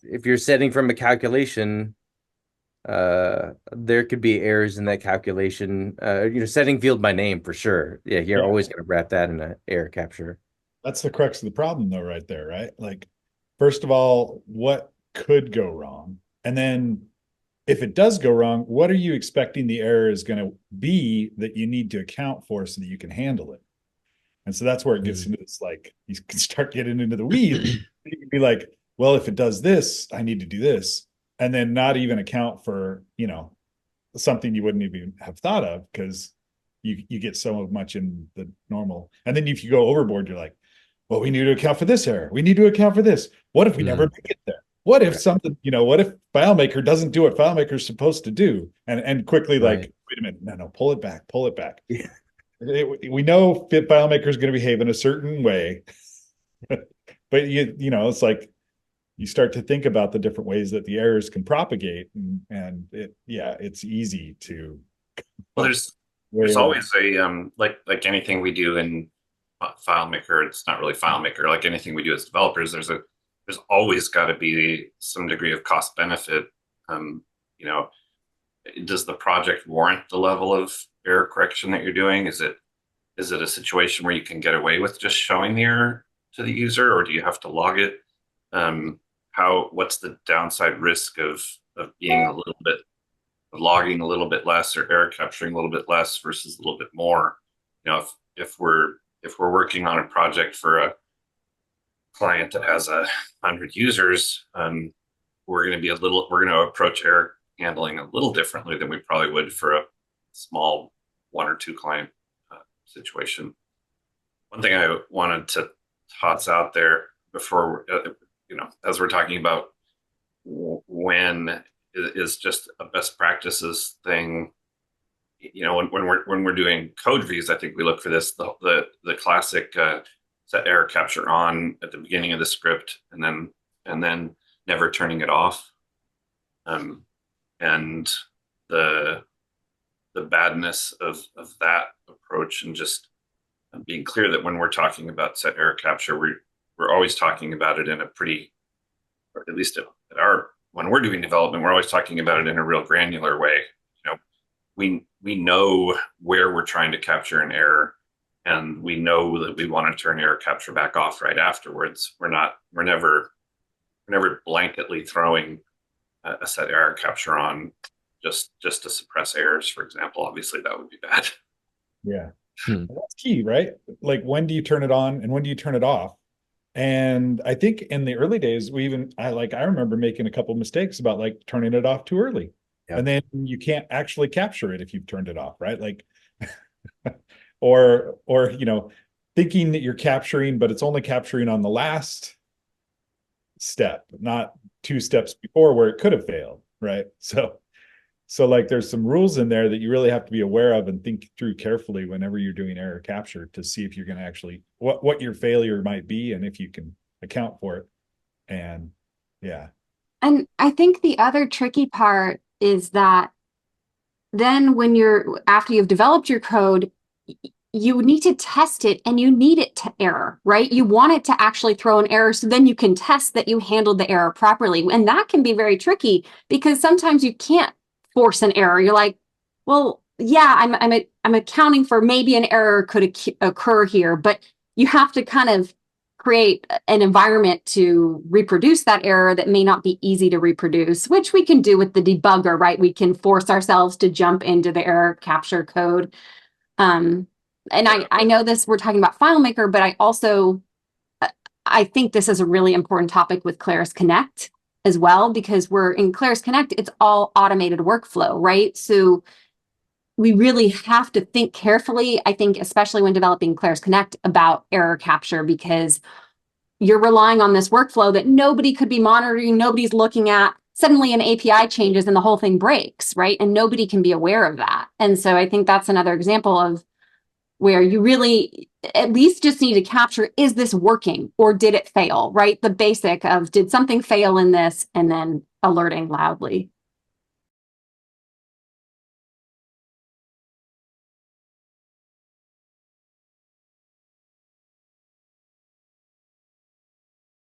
if you're setting from a calculation, there could be errors in that calculation. Setting field by name for sure. Yeah, you're Yeah. always going to wrap that in an error capture. That's the crux of the problem, though, right there, right? Like, first of all, what could go wrong? And then if it does go wrong, what are you expecting the error is going to be that you need to account for so that you can handle it? And so that's where it gets Mm. into this, like, you can start getting into the weeds. You can be like, well, if it does this, I need to do this. And then not even account for, something you wouldn't even have thought of because you get so much in the normal. And then if you go overboard, you're like, well, we need to account for this error. We need to account for this. What if we never Mm. make it there? What if Right. something, what if FileMaker doesn't do what FileMaker is supposed to do? And quickly, like, Right. wait a minute, no, pull it back, pull it back. Yeah. We know FileMaker is going to behave in a certain way, but it's like you start to think about the different ways that the errors can propagate, and it's easy to Well, go way there's over. always a like anything we do in FileMaker. It's not really FileMaker. Like anything we do as developers, there's always got to be some degree of cost benefit. Um, you know, does the project warrant the level of error correction that you're doing? Is it a situation where you can get away with just showing the error to the user, or do you have to log it? What's the downside risk of being a little bit logging a little bit less or error capturing a little bit less versus a little bit more? If we're working on a project for a client that has 100 users, we're going to approach error handling a little differently than we probably would for a small one or two client situation. One thing I wanted to toss out there before, as we're talking about when is just a best practices thing. When we're doing code reviews, I think we look for this the classic set error capture on at the beginning of the script, and then never turning it off. And the badness of that approach, and just being clear that when we're talking about set error capture, we're always talking about it in a pretty, or at least at our when we're doing development, we're always talking about it in a real granular way. You know, we know where we're trying to capture an error, and we know that we want to turn error capture back off right afterwards. We're never blanketly throwing a set error capture on just to suppress errors, for example. Obviously, that would be bad. Yeah. Hmm. That's key, right? Like, when do you turn it on and when do you turn it off? And I think in the early days, I remember making a couple of mistakes about like turning it off too early. Yeah. And then you can't actually capture it if you've turned it off, right? Like, or thinking that you're capturing, but it's only capturing on the last step, not two steps before where it could have failed, right? So like there's some rules in there that you really have to be aware of and think through carefully whenever you're doing error capture to see if you're going to actually what your failure might be and if you can account for it. And yeah. And I think the other tricky part is that then after you've developed your code, you need to test it and you need it to error, right? You want it to actually throw an error so then you can test that you handled the error properly. And that can be very tricky because sometimes you can't force an error. You're like, well, yeah, I'm accounting for maybe an error could occur here, but you have to kind of create an environment to reproduce that error that may not be easy to reproduce, which we can do with the debugger, right? We can force ourselves to jump into the error capture code. And I know this, we're talking about FileMaker, but I think this is a really important topic with Claris Connect as well, because we're in Claris Connect, it's all automated workflow, right? So we really have to think carefully, I think, especially when developing Claris Connect, about error capture, because you're relying on this workflow that nobody could be monitoring, nobody's looking at. Suddenly an API changes and the whole thing breaks, right? And nobody can be aware of that. And so I think that's another example of where you really at least just need to capture, is this working or did it fail, right? The basic of, did something fail in this, and then alerting loudly.